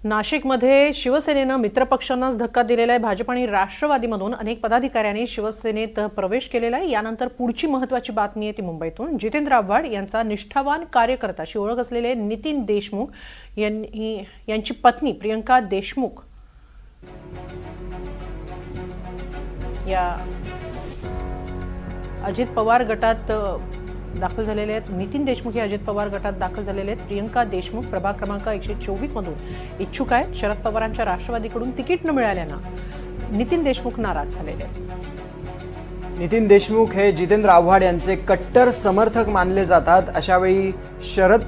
नाशिकमध्ये शिवसेनेनं मित्रपक्षांनाच धक्का दिलेला आहे। भाजप आणि राष्ट्रवादीमधून अनेक पदाधिकाऱ्यांनी शिवसेनेत प्रवेश केलेला आहे। यानंतर पुढची महत्त्वाची बातमी आहे ती मुंबईतून। जितेंद्र आव्हाड यांचा निष्ठावान कार्यकर्ता अशी ओळख असलेले नितीन देशमुख यांची पत्नी प्रियंका देशमुख या अजित पवार गटात दाखल झालेले आहेत। नितीन देशमुख हे अजित पवार गटात दाखल झालेले आहेत। प्रियंका देशमुख प्रभाग क्रमांक 124 मधून इच्छुक आहेत। शरद पवारांच्या राष्ट्रवादीकडून तिकीट न मिळाल्यानं नितीन देशमुख नाराज झालेले आहेत। नितीन देशमुख हे जितेंद्र आव्हाड यांचे कट्टर समर्थक मानले जातात। अशावेळी शरद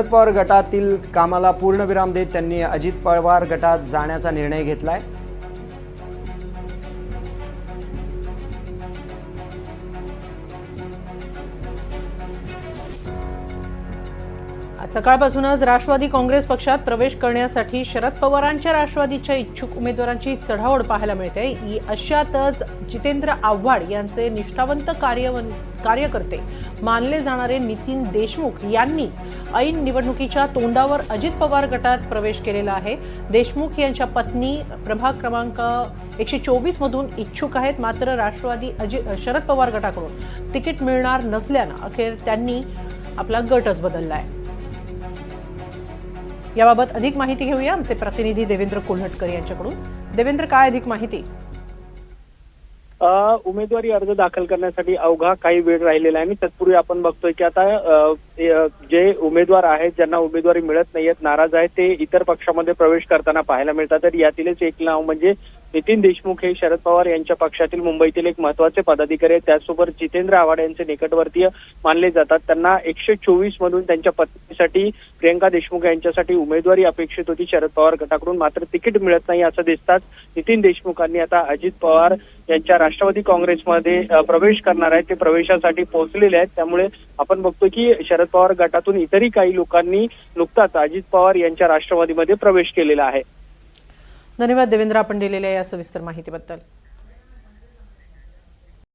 पवार गटातील कामाला पूर्णविराम देत त्यांनी अजित पवार गटात जाण्याचा निर्णय घेतलाय। आज सकाळपासूनच राष्ट्रवादी काँग्रेस पक्षात प्रवेश करण्यासाठी शरद पवारांच्या राष्ट्रवादीच्या इच्छुक उमेदवारांची चढाओढ पाहायला मिळते। अशातच जितेंद्र आव्हाड यांचे निष्ठावंत कार्यकर्ते मानले जाणारे नितीन देशमुख यांनी ऐन निवडणुकीच्या तोंडावर अजित पवार गटात प्रवेश केलेला आहे। देशमुख यांच्या पत्नी प्रभाग क्रमांक 124 मधून इच्छुक आहेत। मात्र राष्ट्रवादी शरद पवार गटाकडून तिकीट मिळणार नसल्यानं अखेर त्यांनी आपला गटच बदललाय। याबाबत अधिक माहिती घेऊया आमचे प्रतिनिधी देवेंद्र कोल्हटकर यांच्याकडून। देवेंद्र, काय अधिक माहिती? उमेदवारी अर्ज दाखल करण्यासाठी अवघा काही वेळ राहिलेला आहे आणि तत्पूर्वी आपण बघतोय की आता जे उमेदवार आहेत ज्यांना उमेदवारी मिळत नाहीयेत, नाराज आहेत, ते इतर पक्षामध्ये प्रवेश करताना पाहायला मिळतात। तर यातीलच एक नाव म्हणजे नितीन देशमुख हे शरद पवार यांच्या पक्षातील मुंबईतील एक महत्त्वाचे पदाधिकारी आहेत। त्याचसोबत जितेंद्र आव्हाड यांचे निकटवर्तीय मानले जातात। त्यांना 124 मधून त्यांच्या पत्नीसाठी प्रियंका देशमुख यांच्यासाठी उमेदवारी अपेक्षित होती शरद पवार गटाकडून, मात्र तिकीट मिळत नाही असं दिसताच नितीन देशमुखांनी आता अजित पवार यांच्या राष्ट्रवादी काँग्रेसमध्ये प्रवेश करणार आहेत। ते प्रवेशासाठी पोहोचलेले आहेत। त्यामुळे आपण बघतोय की शरद पवार गटातून इतरही काही लोकांनी नुकताच अजित पवार यांच्या राष्ट्रवादीमध्ये प्रवेश केलेला आहे। धन्यवाद देवेंद्र, आपण दिलेल्या या सविस्तर माहितीबद्दल।